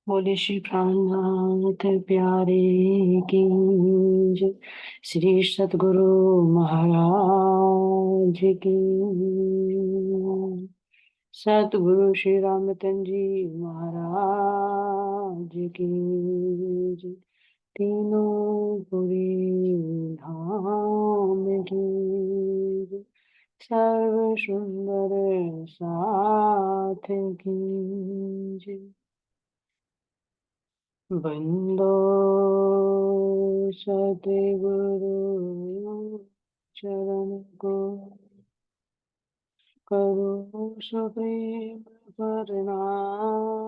बोले श्री प्राणनाथ प्यारे की जय। श्री सतगुरु महाराज की। सतगुरु श्री रामतन जी महाराज की जय। तीनों पुरी धाम की जय। सर्व सुंदर साथ की जय। बंदो सतगुरु चरण को करो सुप्रेम प्रणाम।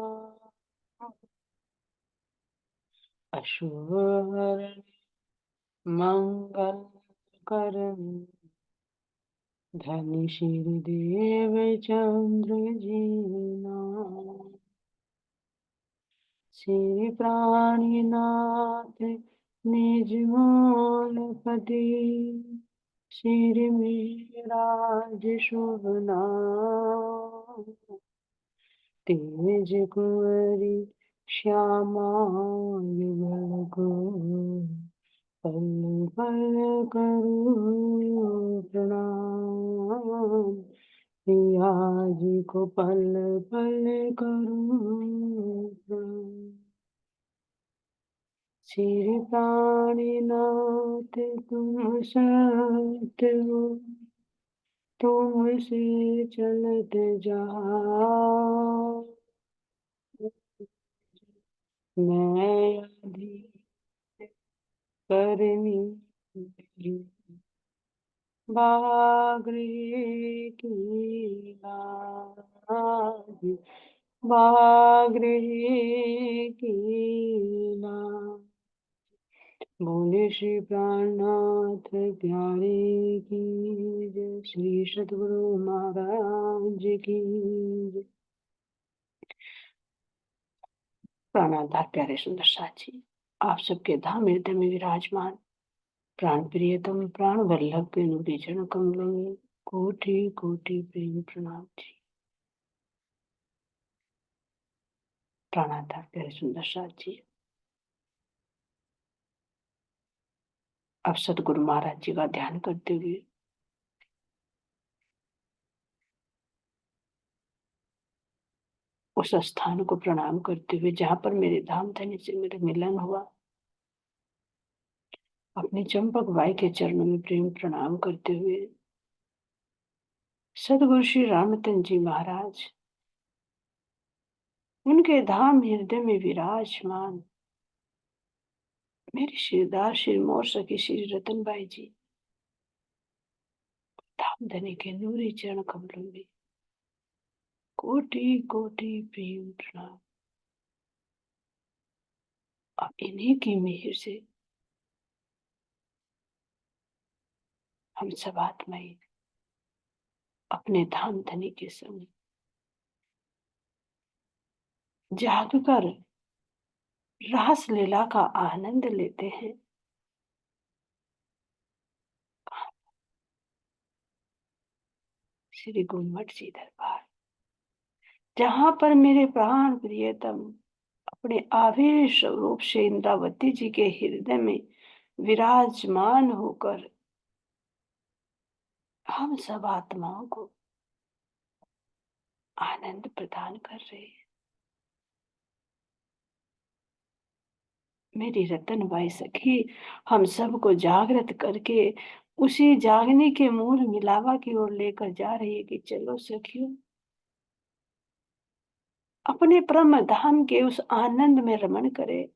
अशुभ हरण मंगल करन धनी श्री देव चंद्र जी नाम। श्री प्राणीनाथ निज मोल पति श्री मेराज शुभ नाम। तेज कुंवरी श्यामा युगल को पल पल करूं प्रणाम। पिया जी को पल पल करूं प्रणाम। श्री प्राणीनाथ तुम सत्य हो तुमसे चलत जाओ। मैं अधीर करनी बागृह की लाज। बागृह की लाज। बोले श्री प्राणनाथ प्यारे की जय। श्री सतगुरु महाराज की जय। प्राणाधार प्यारे सुंदर साथी, आप सबके धाम हृदय में विराजमान प्राण प्रियतम प्राण वल्लभ के नूरी चरण कमलों में कोटि कोटि प्रेम प्रणाम जी। प्राणाधार प्यारे सुंदर साथी, अब सतगुरु महाराज जी का ध्यान करते हुए उस स्थान को प्रणाम करते हुए जहां पर मेरे धाम धनी से मेरा मिलन हुआ, अपनी चंपक बाई के चरणों में प्रेम प्रणाम करते हुए सदगुरु श्री रामतन जी महाराज उनके धाम हृदय में विराजमान मेरी श्रीदास श्री मोर सखी श्री रतनबाई जी धाम धनी के नूरी चरण कमलों में कोटि कोटि प्रेम प्रणाम। अब इन्हीं की मेहर से हम सब आत्माएं अपने धाम धनी के संग जाग कर रास लीला का आनंद लेते हैं। श्री गुरुमठ जी दरबार, जहां पर मेरे प्राण प्रियतम अपने आवेश रूप से इंद्रावती जी के हृदय में विराजमान होकर हम सब आत्माओं को आनंद प्रदान कर रहे हैं। मेरी रतनबाई सखी हम सबको जागृत करके उसी जागने के मूल मिलावा की ओर लेकर जा रही है कि चलो सखियों, अपने परम धाम के उस आनंद में रमण करे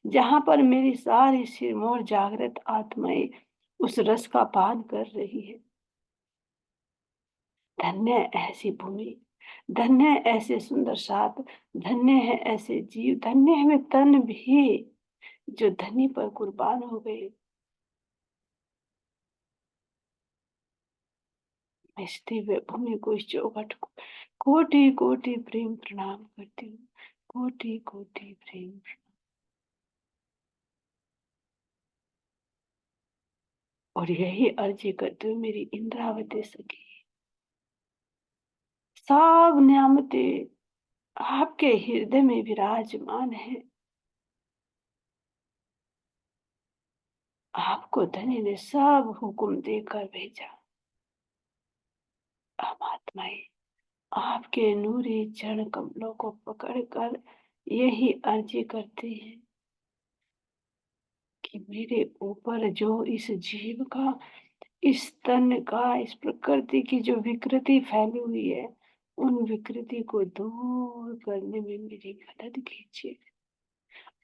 जहां पर मेरी सारी सिरमौर जागृत आत्माएं उस रस का पान कर रही है। धन्य है ऐसी भूमि, धन्य है ऐसे सुंदर साथ, धन्य है ऐसे जीव, धन्य है वे तन भी जो धनी पर कुर्बान हो गए। मैं इस दिव्य भूमि को, इस चौखट को कोटि कोटि प्रेम प्रणाम करती हूँ। कोटि कोटि प्रेम प्रणाम। और यही अर्जी करती हूँ मेरी इंद्रावती सखी, सब नियामतें आपके हृदय में विराजमान है। आपको धनी ने सब हुक्म देकर भेजा। हम आत्माएं आपके नूरी चरण कमलों को पकड़कर यही अर्जी करते हैं कि मेरे ऊपर जो इस जीव का, इस तन का, इस प्रकृति की जो विकृति फैली हुई है, उन विकृति को दूर करने में मेरी मदद कीजिए।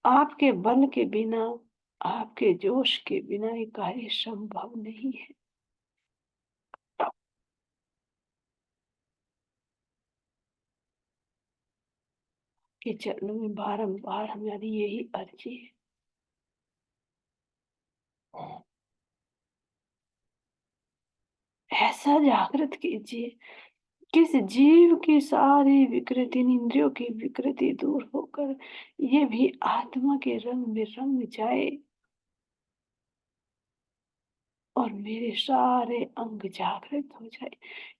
आपके बल के बिना, आपके जोश के बिना ये कार्य संभव नहीं है। कि चरणों में बारंबार हमारी यही अर्जी है। ऐसा जागृत कीजिए किस जीव की सारी विकृति, इंद्रियों की विकृति दूर होकर ये भी आत्मा के रंग में रंग जाए और मेरे सारे अंग जागृत हो जाए,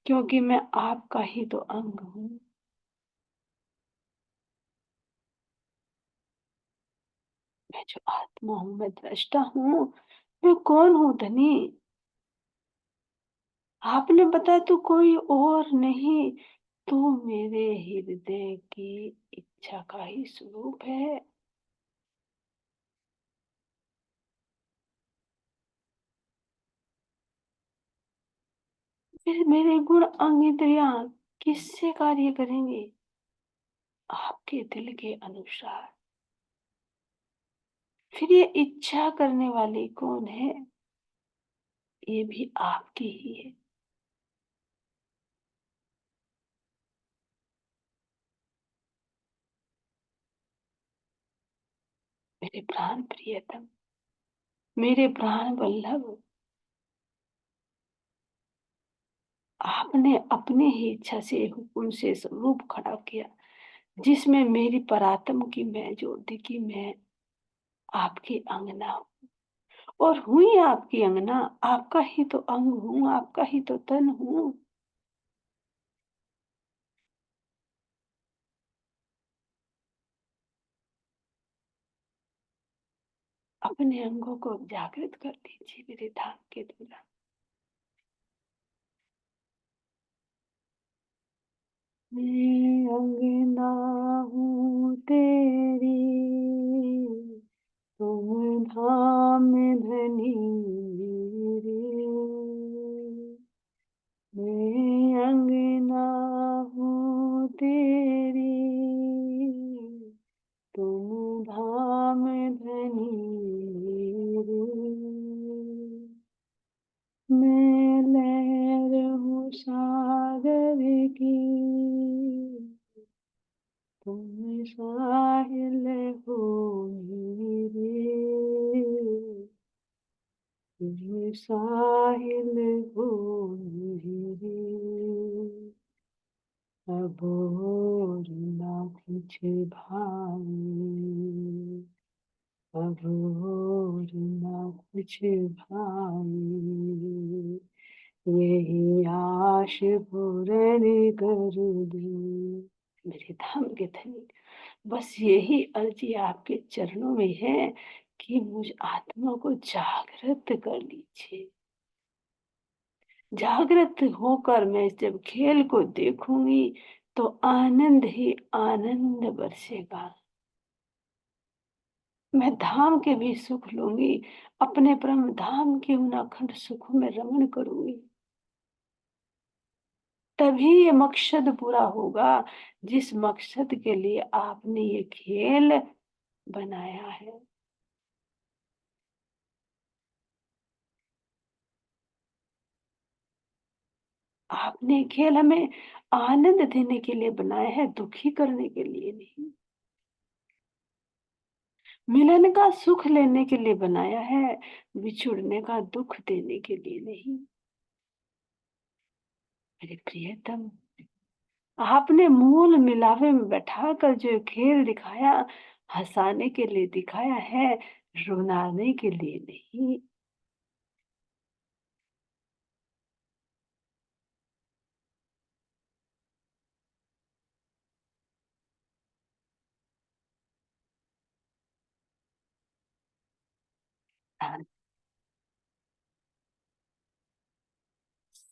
क्योंकि मैं आपका ही तो अंग हूँ। मैं जो आत्मा हूँ, मैं दृष्टा हूँ। मैं कौन हूँ धनी? आपने बताया तो कोई और नहीं, तो मेरे हृदय की इच्छा का ही स्वरूप है। फिर मेरे गुण अंग इंद्रियां किससे कार्य करेंगे? आपके दिल के अनुसार। फिर ये इच्छा करने वाली कौन है? ये भी आपकी ही है। मेरे प्राण प्रियतम, मेरे प्राण वल्लभ, आपने अपनी ही इच्छा से, हुक्म से स्वरूप खड़ा किया, जिसमें मेरी परात्म की मैं जोड़ दी कि मैं आपकी अंगना हूँ। और हुई आपकी अंगना, आपका ही तो अंग हूँ, आपका ही तो तन हूँ। अपने अंगों को जागृत कर दीजिए मेरे धाम के द्वारा। मैं अंगना हूँ तेरी, तुम धाम धनी मेरे। मैं अंगना हूँ तेरी, तुम धाम धनी मेरे। मैं लहर हूँ सागर की, तुम साहिल हो मेरे। तुम साहिल हो मेरे। अब और ना कुछ भाई, अब और ना कुछ भाई, यही आश पूर्ण कर दे। मेरे धाम के धनी, बस यही अर्जी आपके चरणों में है कि मुझ आत्मा को जागृत कर लीजिए। जागृत होकर मैं जब खेल को देखूंगी तो आनंद ही आनंद बरसेगा। मैं धाम के भी सुख लूंगी, अपने परम धाम के उन अखंड सुखों में रमण करूंगी। तभी ये मकसद पूरा होगा जिस मकसद के लिए आपने ये खेल बनाया है। आपने खेल हमें आनंद देने के लिए बनाया है, दुखी करने के लिए नहीं। मिलन का सुख लेने के लिए बनाया है, बिछुड़ने का दुख देने के लिए नहीं। मेरे प्रियतम, आपने मूल मिलावे में बैठाकर जो खेल दिखाया, हंसाने के लिए दिखाया है, रुलाने के लिए नहीं।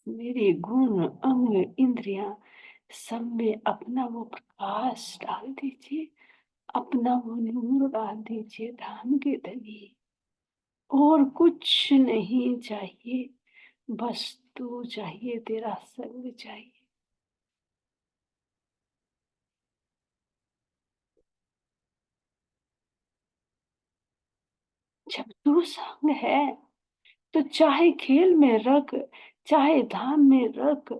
मेरे गुण अंग इंद्रियां सब में अपना वो प्रकाश डाल दीजिए, अपना वो नूर डाल दीजिए धाम के धनी। और कुछ नहीं चाहिए, बस तू चाहिए, तेरा संग चाहिए। जब तू संग है तो चाहे खेल में रख, चाहे धाम में रख,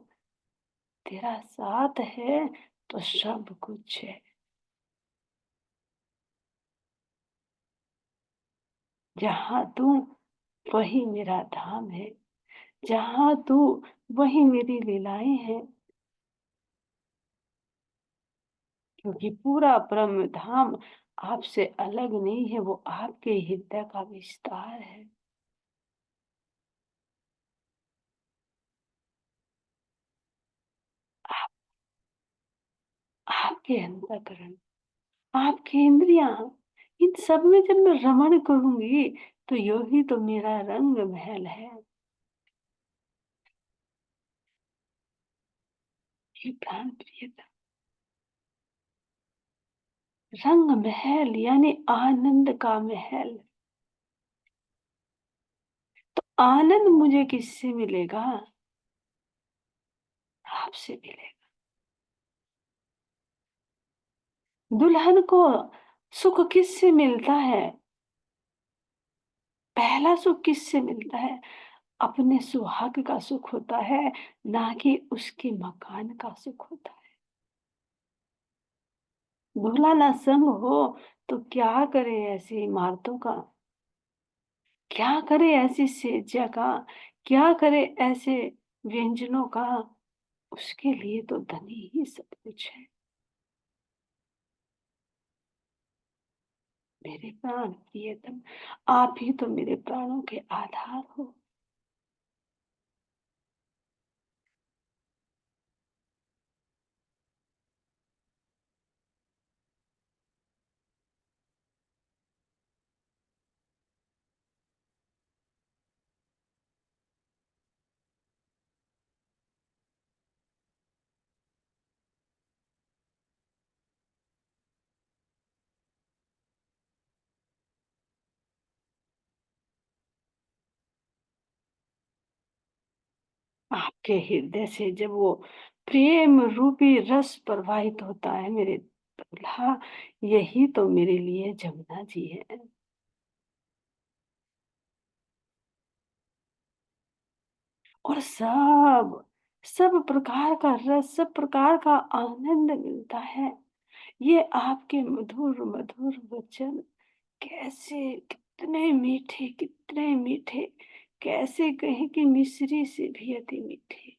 तेरा साथ है तो सब कुछ है। जहाँ तू वही मेरा धाम है, जहाँ तू वही मेरी लीलाएं हैं। क्योंकि पूरा ब्रह्म धाम आपसे अलग नहीं है, वो आपके हृदय का विस्तार है। आप, आपके अंतःकरण, आपकी इंद्रियां, इन सब में जब मैं रमण करूंगी तो यही तो मेरा रंग महल है। ये प्राण प्रियतम, रंग महल यानी आनंद का महल। तो आनंद मुझे किससे मिलेगा? आपसे मिलेगा। दुल्हन को सुख किससे मिलता है? पहला सुख किससे मिलता है? अपने सुहाग का सुख होता है, ना कि उसके मकान का सुख होता है। दूल्हा ना संग हो तो क्या करे ऐसी इमारतों का, क्या करे ऐसी सेज्या का, क्या करे ऐसे व्यंजनों का। उसके लिए तो धनी ही सब कुछ है। मेरे प्राण प्रियतम, आप ही तो मेरे प्राणों के आधार हो। आपके हृदय से जब वो प्रेम रूपी रस प्रवाहित होता है मेरे दूल्हा, यही तो मेरे लिए जमुना जी है। और सब सब प्रकार का रस, सब प्रकार का आनंद मिलता है। ये आपके मधुर मधुर वचन कैसे, कितने मीठे, कितने मीठे, कैसे कहें कि मिश्री से भी अति मीठे।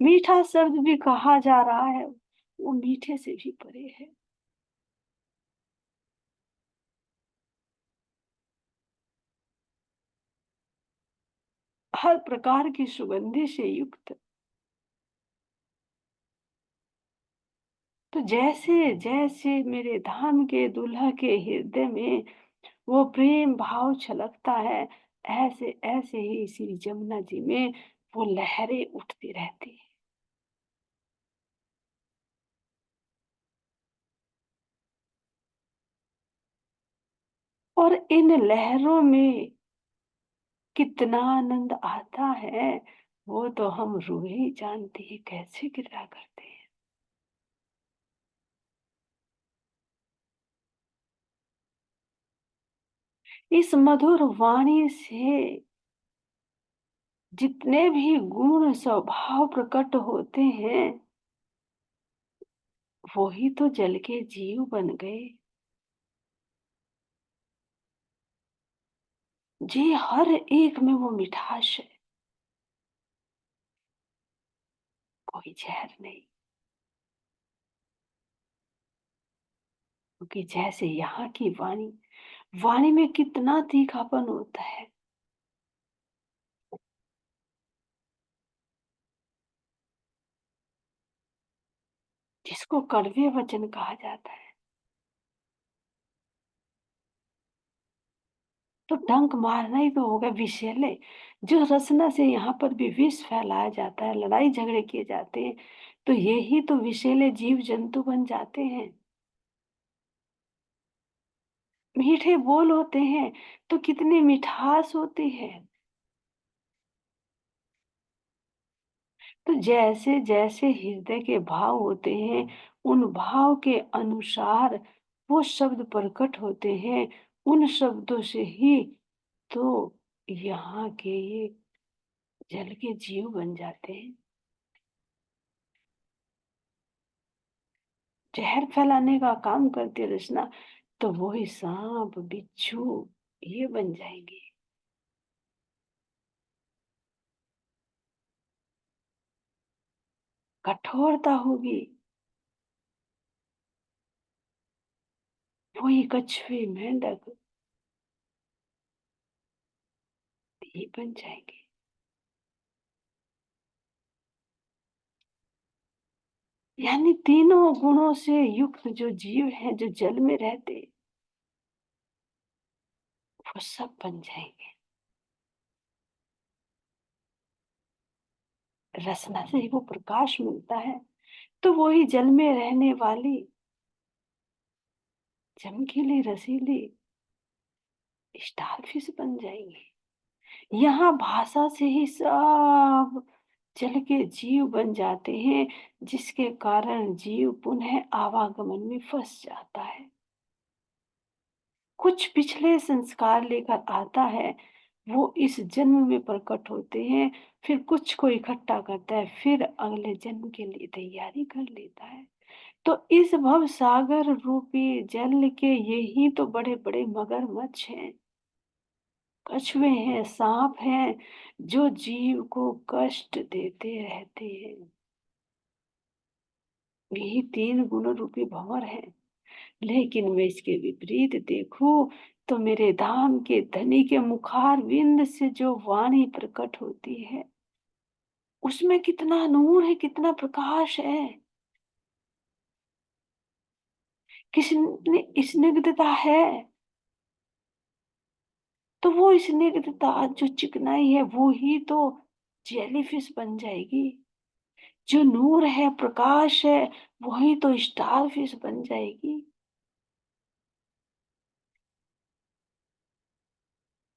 मीठा शब्द भी कहा जा रहा है, वो मीठे से भी परे है। हर प्रकार की सुगंधि से युक्त। तो जैसे जैसे मेरे धाम के दूल्हा के हृदय में वो प्रेम भाव छलकता है, ऐसे ऐसे ही श्री जमुना जी में वो लहरें उठती रहती है। और इन लहरों में कितना आनंद आता है, वो तो हम रूह ही जानती है कैसे गिरा करते हैं। इस मधुर वाणी से जितने भी गुण स्वभाव प्रकट होते हैं, वो ही तो जल के जीव बन गए। जी, हर एक में वो मिठास है, कोई जहर नहीं। क्योंकि जैसे यहाँ की वाणी, वाणी में कितना तीखापन होता है। जिसको कड़वे वचन कहा जाता है। तो डंक मारना ही तो होगा विषैले। जो रचना से यहाँ पर भी विष फैलाया जाता है, लड़ाई झगड़े किए जाते हैं, तो यही तो विषैले जीव जंतु बन जाते हैं। मीठे बोल होते हैं तो कितनी मिठास होती है। तो जैसे जैसे हृदय के भाव होते हैं, उन भाव के अनुसार वो शब्द प्रकट होते हैं। उन शब्दों से ही तो यहाँ के ये जल के जीव बन जाते हैं। जहर फैलाने का काम करती है रचना, तो वही सांप बिच्छू ये बन जाएंगे। कठोरता होगी, वही कछुए मेंढक ये बन जाएंगे। यानी तीनों गुणों से युक्त जो जीव हैं, जो जल में रहते, वो सब बन जाएंगे। रसना से ही वो प्रकाश मिलता है, तो वही जल में रहने वाली चमकीली रसीली स्टार फिश बन जाएंगी। यहाँ भाषा से ही सब जल के जीव बन जाते हैं, जिसके कारण जीव पुनः आवागमन में फंस जाता है। कुछ पिछले संस्कार लेकर आता है, वो इस जन्म में प्रकट होते हैं। फिर कुछ को इकट्ठा करता है, फिर अगले जन्म के लिए तैयारी कर लेता है। तो इस भव सागर रूपी जल के यही तो बड़े बड़े मगरमच्छ हैं, कछुए हैं, सांप हैं, जो जीव को कष्ट देते रहते हैं। यही तीन गुण रूपी भंवर है। लेकिन मैं इसके विपरीत देखूं, तो मेरे धाम के धनी के मुखार विंद से जो वाणी प्रकट होती है, उसमें कितना नूर है, कितना प्रकाश है, कितनी स्निग्धता है। तो वो स्निग्धता जो चिकनाई है, वो ही तो जेलीफिश बन जाएगी। जो नूर है, प्रकाश है, वही तो स्टार फिश बन जाएगी।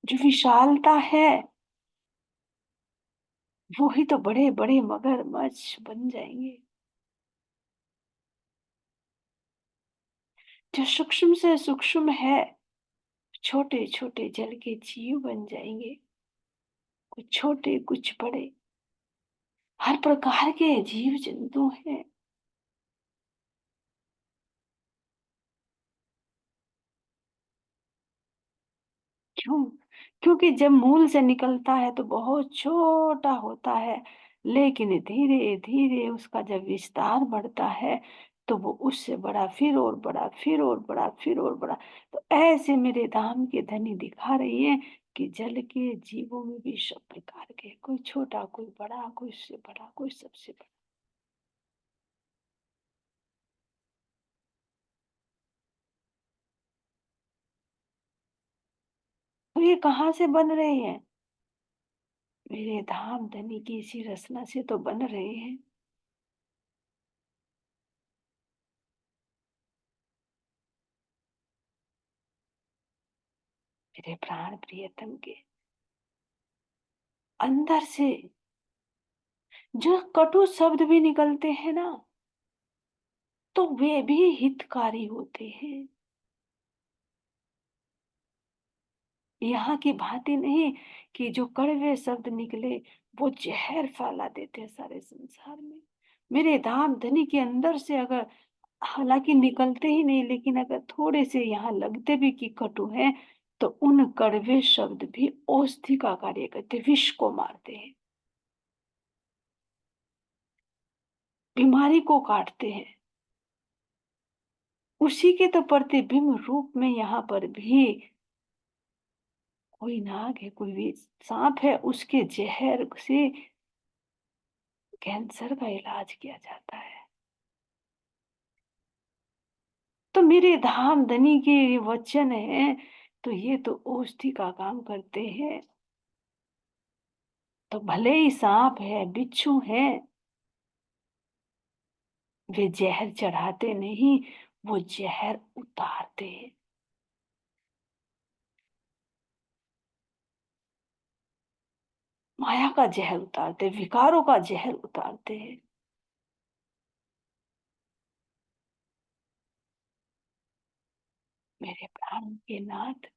जो विशालता है, वही तो बड़े बड़े मगरमच्छ बन जाएंगे। जो सूक्ष्म से सूक्ष्म है, छोटे छोटे जल के जीव बन जाएंगे। कुछ छोटे कुछ बड़े, हर प्रकार के जीव जंतु हैं। क्यों? क्योंकि जब मूल से निकलता है तो बहुत छोटा होता है, लेकिन धीरे धीरे उसका जब विस्तार बढ़ता है, तो वो उससे बड़ा, फिर और बड़ा, फिर और बड़ा, फिर और बड़ा। तो ऐसे मेरे धाम के धनी दिखा रही है कि जल के जीवों में भी सब प्रकार के, कोई छोटा, कोई बड़ा, कोई उससे बड़ा, कोई सबसे बड़ा। तो ये कहाँ से बन रहे हैं? मेरे धाम धनी की इसी रचना से तो बन रहे हैं। मेरे प्राण प्रियतम के अंदर से जो कटु शब्द भी निकलते हैं ना, तो वे भी हितकारी होते हैं। यहाँ की भांति नहीं कि जो कड़वे शब्द निकले वो जहर फैला देते हैं सारे संसार में। मेरे धाम धनी के अंदर से अगर, हालांकि निकलते ही नहीं, लेकिन अगर थोड़े से यहाँ लगते भी कि कटु है, तो उन कड़वे शब्द भी औषधि का कार्य करते, विष को मारते हैं, बीमारी को काटते हैं। उसी के तो प्रतिबिंब रूप में यहाँ पर भी कोई नाग है, कोई भी सांप है, उसके जहर से कैंसर का इलाज किया जाता है। तो मेरे धाम धनी के ये वचन है तो ये तो औषधि का काम करते हैं। तो भले ही सांप है, बिच्छू है, वे जहर चढ़ाते नहीं, वो जहर उतारते हैं। माया का जहर उतारते, विकारों का जहर उतारते हैं। मेरे प्राण के नाथ,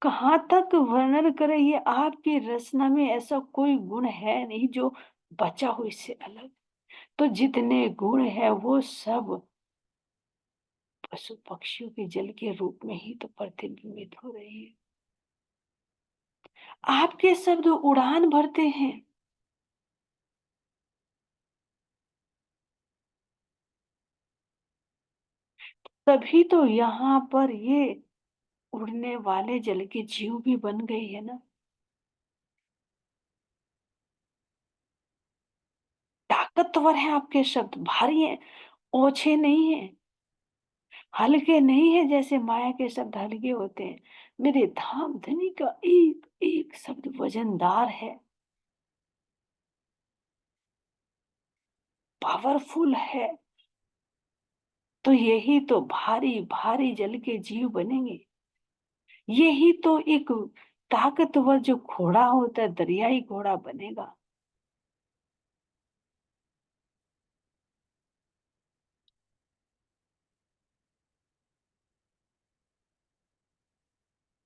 कहाँ तक वर्णन करें, ये आपकी रचना में ऐसा कोई गुण है नहीं जो बचा हो इससे अलग। तो जितने गुण है वो सब पशु पक्षियों के जल के रूप में ही तो प्रतिबिंबित हो रहे हैं। आपके शब्द उड़ान भरते हैं। तभी तो यहाँ पर ये उड़ने वाले जल के जीव भी बन गए है ना। ताकतवर है आपके शब्द, भारी है, ओछे नहीं है, हल्के नहीं है जैसे माया के शब्द हल्के होते हैं। मेरे धाम धनी का एक एक शब्द वजनदार है, पावरफुल है। तो यही तो भारी भारी जल के जीव बनेंगे। यही तो एक ताकतवर जो घोड़ा होता है, दरियाई घोड़ा बनेगा।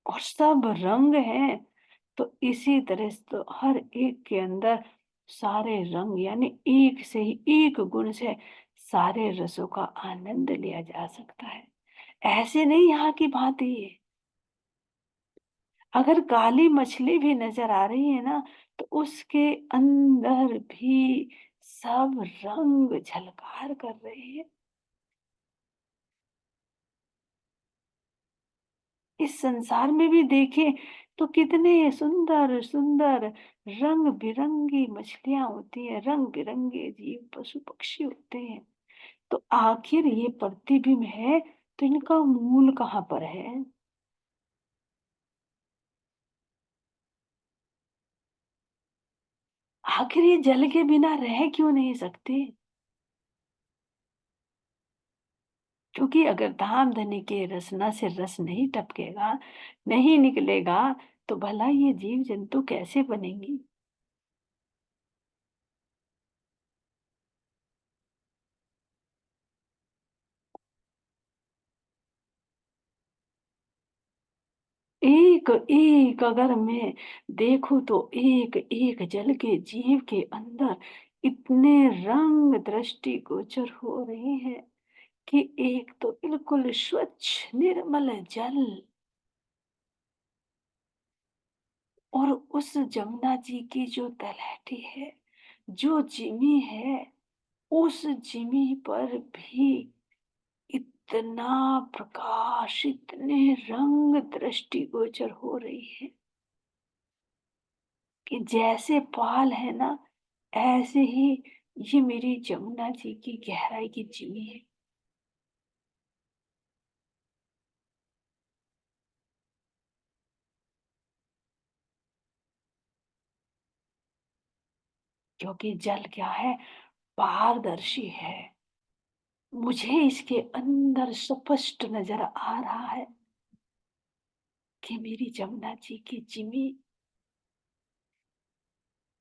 और सब रंग हैं। तो इसी तरह से तो हर एक के अंदर सारे रंग, यानी एक से ही, एक गुण से सारे रसों का आनंद लिया जा सकता है। ऐसे नहीं यहाँ की भांति है। अगर काली मछली भी नजर आ रही है ना, तो उसके अंदर भी सब रंग झलकार कर रहे हैं। इस संसार में भी देखें तो कितने सुंदर सुंदर रंग बिरंगी मछलियां होती हैं, रंग बिरंगे जीव पशु पक्षी होते हैं। तो आखिर ये प्रतिबिंब है, तो इनका मूल कहाँ पर है? आखिर ये जल के बिना रह क्यों नहीं सकते? क्योंकि अगर धाम धनी के रसना से रस नहीं टपकेगा, नहीं निकलेगा, तो भला ये जीव जंतु कैसे बनेंगी? एक एक अगर मैं देखूं तो एक एक जल के जीव के अंदर इतने रंग दृष्टि गोचर हो रहे हैं कि एक तो बिल्कुल स्वच्छ निर्मल जल, और उस जमुना जी की जो तलहटी है, जो जिमी है, उस जिमी पर भी इतना प्रकाश, इतने रंग दृष्टि गोचर हो रही है कि जैसे पाल है ना, ऐसे ही ये मेरी जमुना जी की गहराई की जिमी है। क्योंकि जल क्या है? पारदर्शी है। मुझे इसके अंदर स्पष्ट नजर आ रहा है कि मेरी जमुना जी की जिमी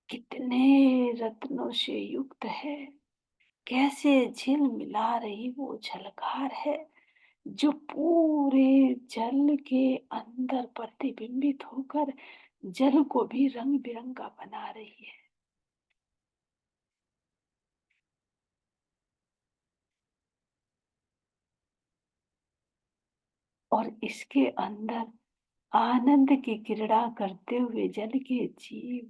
कितने रत्नों से युक्त है। कैसे झिलमिला रही वो झलकार है, जो पूरे जल के अंदर प्रतिबिंबित होकर जल को भी रंग बिरंगा बना रही है। और इसके अंदर आनंद की क्रीड़ा करते हुए जल के जीव,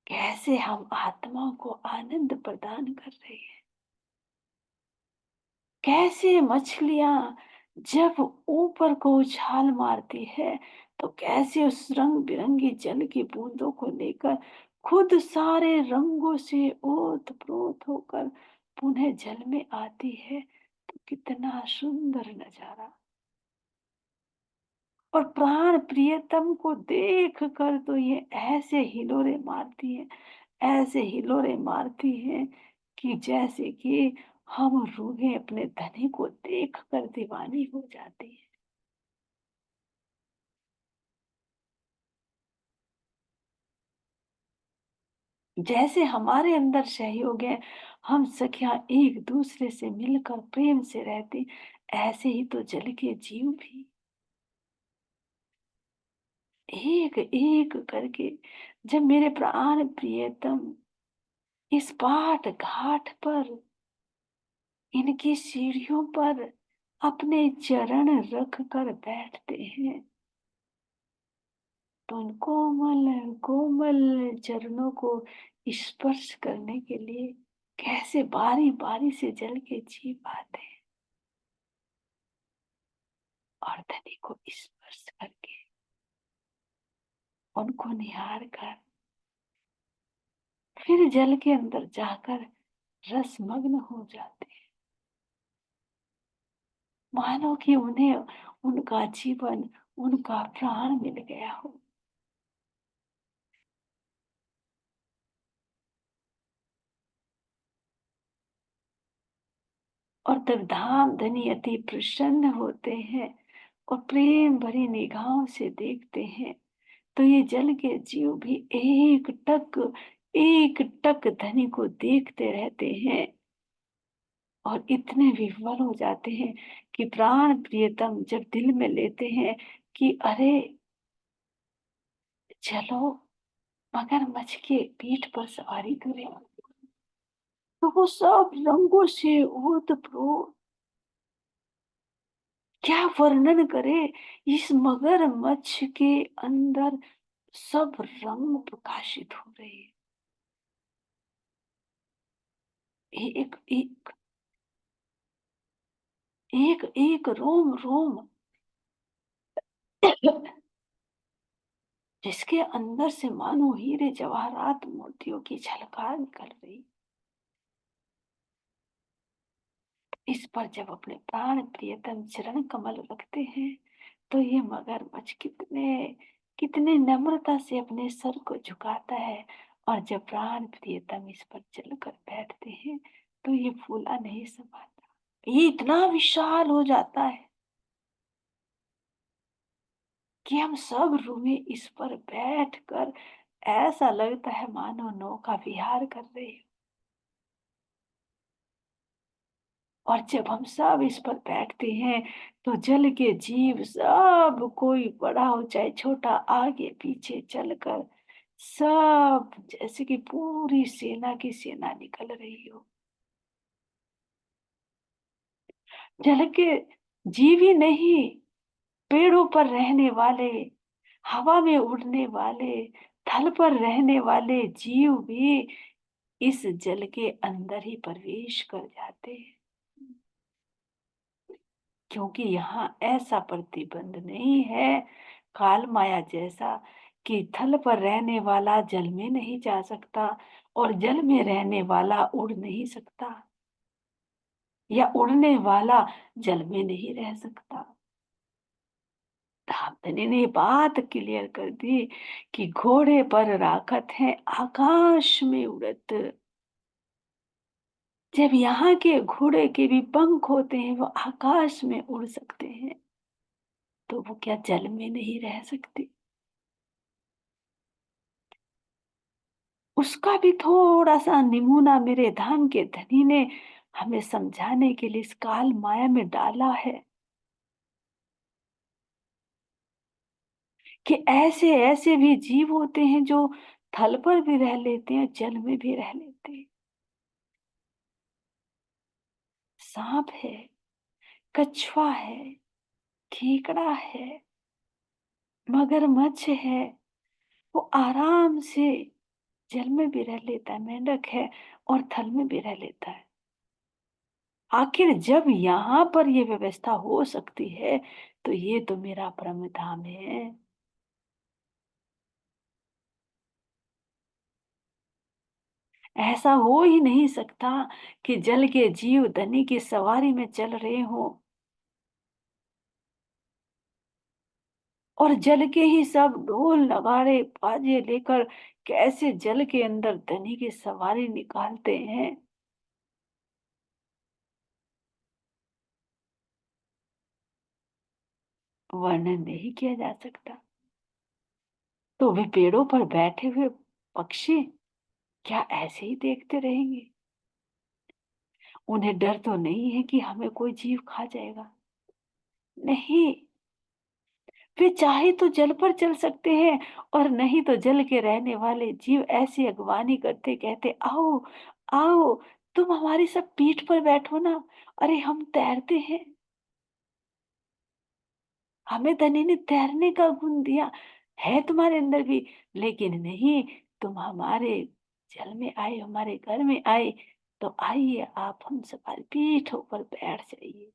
कैसे हम आत्माओं को आनंद प्रदान कर रहे हैं। कैसे मछलियां जब ऊपर को उछाल मारती है, तो कैसे उस रंग बिरंगी जल की बूंदों को लेकर खुद सारे रंगों से ओत प्रोत होकर पुनः जल में आती है, तो कितना सुंदर नजारा। और प्राण प्रियतम को देख कर तो ये ऐसे हिलोरे मारती है, ऐसे हिलोरे मारती है कि जैसे कि हम रूहें अपने धनी को देख कर दीवानी हो जाती है। जैसे हमारे अंदर सहयोग है, हम सखियां एक दूसरे से मिलकर प्रेम से रहते, ऐसे ही तो जल के जीव भी एक एक करके, जब मेरे प्राण प्रियतम इस पाट घाट पर, इनकी सीढ़ियों पर अपने चरण रख कर बैठते हैं, तो उन कोमल कोमल चरणों को स्पर्श करने के लिए कैसे बारी बारी से जल के जीव आते हैं, और धनी को स्पर्श करके उनको निहार कर फिर जल के अंदर जाकर रसमग्न हो जाते हैं, मानो कि उन्हें उनका जीवन, उनका प्राण मिल गया हो। और तब धाम धनी अति प्रसन्न होते हैं और प्रेम भरी निगाहों से देखते हैं, तो ये जल के जीव भी एक टक धनी को देखते रहते हैं और इतने विह्वल हो जाते हैं कि प्राण प्रियतम जब दिल में लेते हैं कि अरे चलो मगरमच्छ के पीठ पर सवारी करें, तो वो सब रंगों से ओतप्रोत, क्या वर्णन करे, इस मगरमच्छ के अंदर सब रंग प्रकाशित हो रहे हैं। एक एक एक एक रोम रोम जिसके अंदर से मानो हीरे जवाहरात मोतियों की झलकार निकल रही। इस पर जब अपने प्राण प्रियतम चरण कमल रखते हैं, तो ये मगरमच्छ कितने कितने नम्रता से अपने सर को झुकाता है, और जब प्राण प्रियतम इस पर चलकर बैठते हैं, तो ये फूला नहीं समाता, ये इतना विशाल हो जाता है कि हम सब रूहें इस पर बैठकर ऐसा लगता है मानो नौका विहार कर रहे हो। और जब हम सब इस पर बैठते हैं, तो जल के जीव सब कोई बड़ा हो चाहे छोटा, आगे पीछे चलकर सब जैसे कि पूरी सेना की सेना निकल रही हो। जल के जीव ही नहीं, पेड़ों पर रहने वाले, हवा में उड़ने वाले, थल पर रहने वाले जीव भी इस जल के अंदर ही प्रवेश कर जाते हैं, क्योंकि यहाँ ऐसा प्रतिबंध नहीं है काल माया जैसा कि थल पर रहने वाला जल में नहीं जा सकता और जल में रहने वाला उड़ नहीं सकता, या उड़ने वाला जल में नहीं रह सकता। धामधनी ने बात क्लियर कर दी कि घोड़े पर राखत है आकाश में उड़त। जब यहाँ के घोड़े के भी पंख होते हैं, वो आकाश में उड़ सकते हैं, तो वो क्या जल में नहीं रह सकते? उसका भी थोड़ा सा नमूना मेरे धाम के धनी ने हमें समझाने के लिए इस काल माया में डाला है कि ऐसे ऐसे भी जीव होते हैं जो थल पर भी रह लेते हैं, जल में भी रह लेते हैं। सांप है, कछुआ है, केकड़ा है, मगरमच्छ है, वो आराम से जल में भी रह लेता है, मेंढक है और थल में भी रह लेता है। आखिर जब यहाँ पर ये व्यवस्था हो सकती है, तो ये तो मेरा परम धाम है। ऐसा हो ही नहीं सकता कि जल के जीव धनी की सवारी में चल रहे हो और जल के ही सब ढोल नगाड़े बाजे लेकर कैसे जल के अंदर धनी की सवारी निकालते हैं। वर्णन नहीं किया जा सकता। तो वे पेड़ों पर बैठे हुए पक्षी क्या ऐसे ही देखते रहेंगे? उन्हें डर तो नहीं है कि हमें कोई जीव खा जाएगा? नहीं, वे चाहे तो जल पर चल सकते हैं और नहीं तो जल के रहने वाले जीव ऐसी अगवानी करते कहते आओ आओ, तुम हमारी सब पीठ पर बैठो ना। अरे हम तैरते हैं, हमें धनी ने तैरने का गुण दिया है तुम्हारे अंदर भी, लेकिन नहीं, तुम हमारे जल में आए, हमारे घर में आए, तो आइए आप हम सवारी पीठों पर बैठ जाइए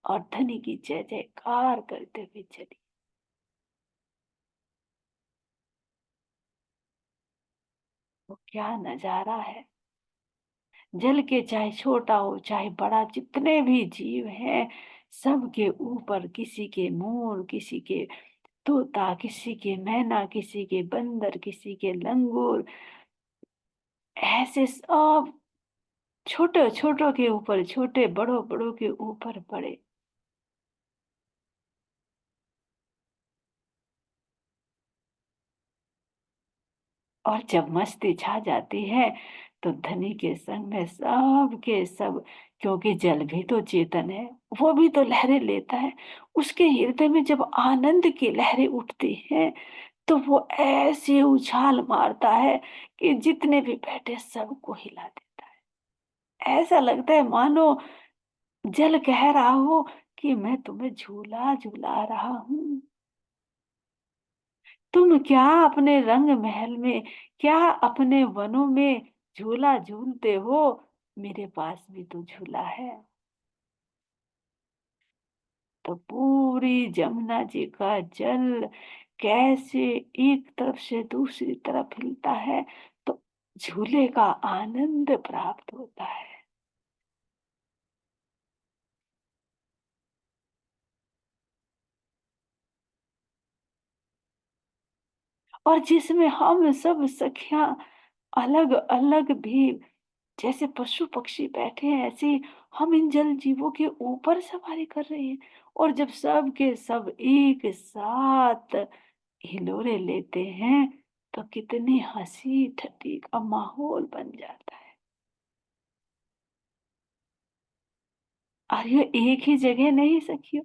और धनी की जय जयकार करते हुए चलिए। वो क्या नजारा है! जल के चाहे छोटा हो चाहे बड़ा, जितने भी जीव हैं, सबके ऊपर किसी के मोर, किसी के तोता, किसी के मैना, किसी के बंदर, किसी के लंगूर, ऐसे सब छोटे छोटों के ऊपर छोटे, बड़ों बड़ों के ऊपर बड़े। और जब मस्ती छा जाती है तो धनी के संग में सब के सब, क्योंकि जल भी तो चेतन है, वो भी तो लहरें लेता है। उसके हृदय में जब आनंद की लहरें उठती हैं तो वो ऐसे उछाल मारता है कि जितने भी बैठे सबको हिला देता है। ऐसा लगता है मानो जल कह रहा हो कि मैं तुम्हें झूला झूला रहा हूँ। तुम क्या अपने रंग महल में, क्या अपने वनों में झूला झूलते हो, मेरे पास भी तो झूला है। तो पूरी जमुना जी का जल कैसे एक तरफ से दूसरी तरफ हिलता है, तो झूले का आनंद प्राप्त होता है। और जिसमें हम सब सखियां अलग अलग भी, जैसे पशु पक्षी बैठे हैं ऐसे ही हम इन जल जीवों के ऊपर सवारी कर रहे हैं। और जब सब के सब एक साथ हिलोरे लेते हैं तो कितनी हंसी ठट्ठी का माहौल बन जाता है। और ये एक ही जगह नहीं सखियो,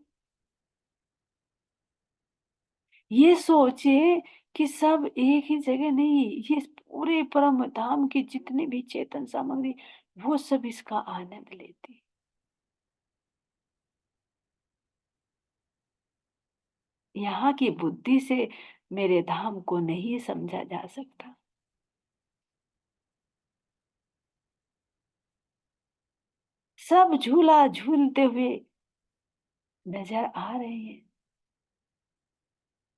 ये सोचे कि सब एक ही जगह नहीं, ये पूरे परम धाम की जितनी भी चेतन सामग्री, वो सब इसका आनंद लेती। यहाँ की बुद्धि से मेरे धाम को नहीं समझा जा सकता। सब झूला झूलते हुए नजर आ रहे हैं।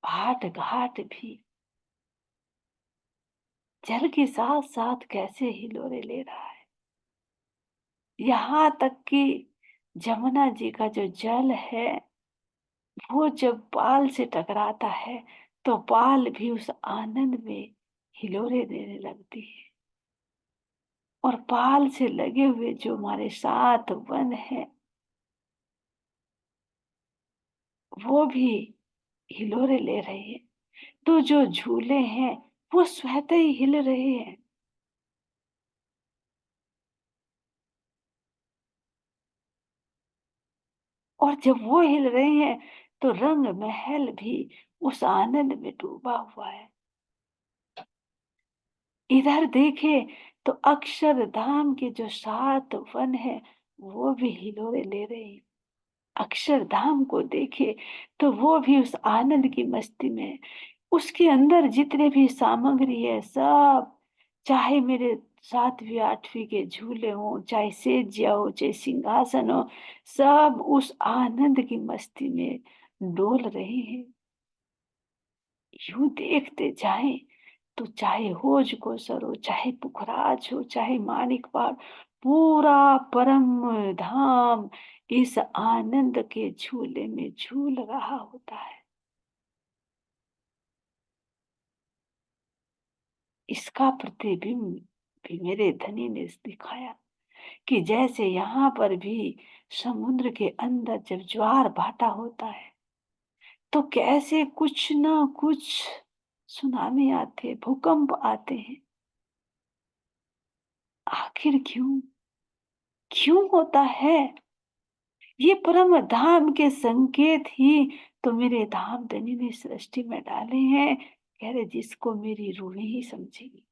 घाट घाट भी जल के साथ साथ कैसे हिलोरे ले रहा है। यहाँ तक कि जमुना जी का जो जल है, वो जब पाल से टकराता है तो पाल भी उस आनंद में हिलोरे देने लगती है। और पाल से लगे हुए जो हमारे सात वन है, वो भी हिलोरे ले रहे हैं। तो जो झूले हैं वो स्वतः ही हिल रहे हैं। और जब वो हिल रहे हैं तो रंग महल भी उस आनंद में डूबा हुआ है। इधर देखे तो अक्षरधाम के जो सात वन है वो भी हिलोरे ले रहे हैं। अक्षरधाम को देखे तो वो भी उस आनंद की मस्ती में है। उसके अंदर जितने भी सामग्री है सब, चाहे मेरे सातवीं आठवीं के झूले हो, चाहे सेजिया हो, चाहे सिंहासन हो, सब उस आनंद की मस्ती में डोल रहे हैं। यूं देखते जाएं तो चाहे होज कोसर हो, चाहे पुखराज हो, चाहे मानिक पार, पूरा परम धाम इस आनंद के झूले में झूल रहा होता है। इसका प्रतिबिंब भी मेरे धनी ने दिखाया कि जैसे यहाँ पर भी समुद्र के अंदर जब ज्वार भाटा होता है तो कैसे कुछ ना कुछ सुनामी आते, भूकंप आते हैं। आखिर क्यों, क्यों होता है? ये परम धाम के संकेत ही तो मेरे धाम धनी ने सृष्टि में डाले हैं। कह रहे जिसको मेरी रूह ही समझेगी।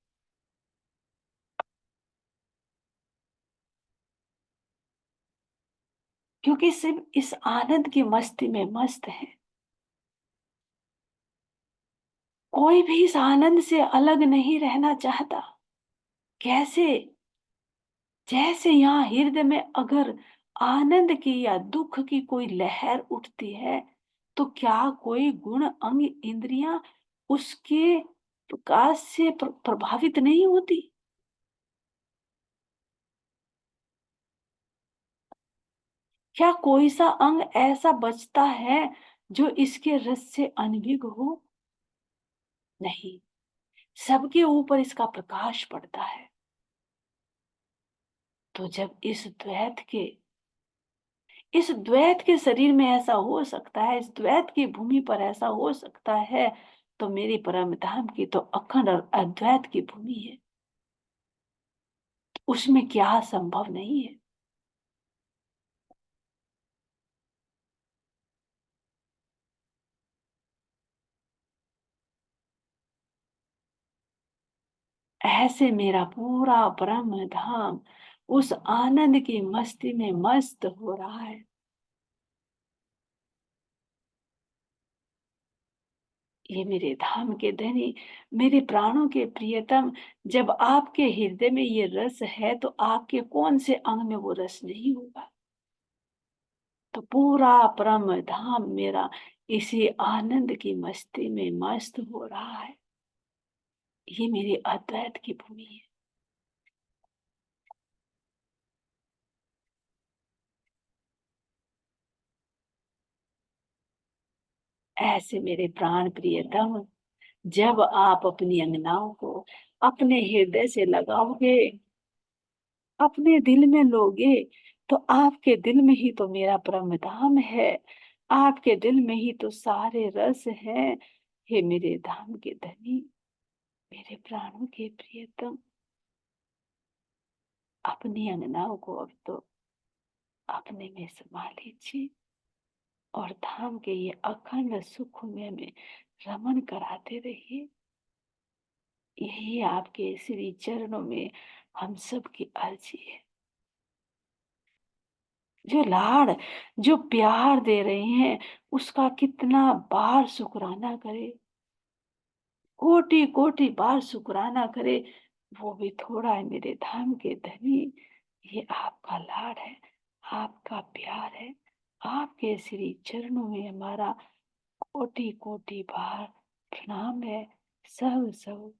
क्योंकि सिर्फ इस आनंद की मस्ती में मस्त है। कोई भी इस आनंद से अलग नहीं रहना चाहता। कैसे? जैसे यहाँ हृदय में अगर आनंद की या दुख की कोई लहर उठती है तो क्या कोई गुण अंग इंद्रियां उसके प्रकाश से प्रभावित नहीं होती? क्या कोई सा अंग ऐसा बचता है जो इसके रस से अनभिग हो? नहीं, सबके ऊपर इसका प्रकाश पड़ता है। तो जब इस द्वैत के शरीर में ऐसा हो सकता है, इस द्वैत की भूमि पर ऐसा हो सकता है, तो मेरी परम धाम की तो अखंड और अद्वैत की भूमि है। उसमें क्या संभव नहीं है? ऐसे मेरा पूरा ब्रह्म धाम उस आनंद की मस्ती में मस्त हो रहा है। ये मेरे धाम के धनी, मेरे प्राणों के प्रियतम, जब आपके हृदय में ये रस है तो आपके कौन से अंग में वो रस नहीं होगा? तो पूरा परम धाम मेरा इसी आनंद की मस्ती में मस्त हो रहा है। ये मेरी अद्वैत की भूमि है। ऐसे मेरे प्राण प्रियतम, जब आप अपनी अंगनाओं को अपने हृदय से लगाओगे, अपने दिल में लोगे, तो आपके दिल में ही तो मेरा परम धाम है। आपके दिल में ही तो सारे रस हैं। हे मेरे धाम के धनी, मेरे प्राणों के प्रियतम, अपनी अंगनाओं को अब तो अपने में समा लीजिए और धाम के ये अखंड सुख में रमन कराते रहिए। यही आपके श्री चरणों में हम सब की अर्जी है। जो लाड़, जो प्यार दे रहे हैं, उसका कितना बार शुक्राना करे, कोटि कोटि बार शुक्राना करे, वो भी थोड़ा है मेरे धाम के धनी। ये आपका लाड़ है, आपका प्यार है। आपके श्री चरणों में हमारा कोटि कोटि बार प्रणाम है। सब सब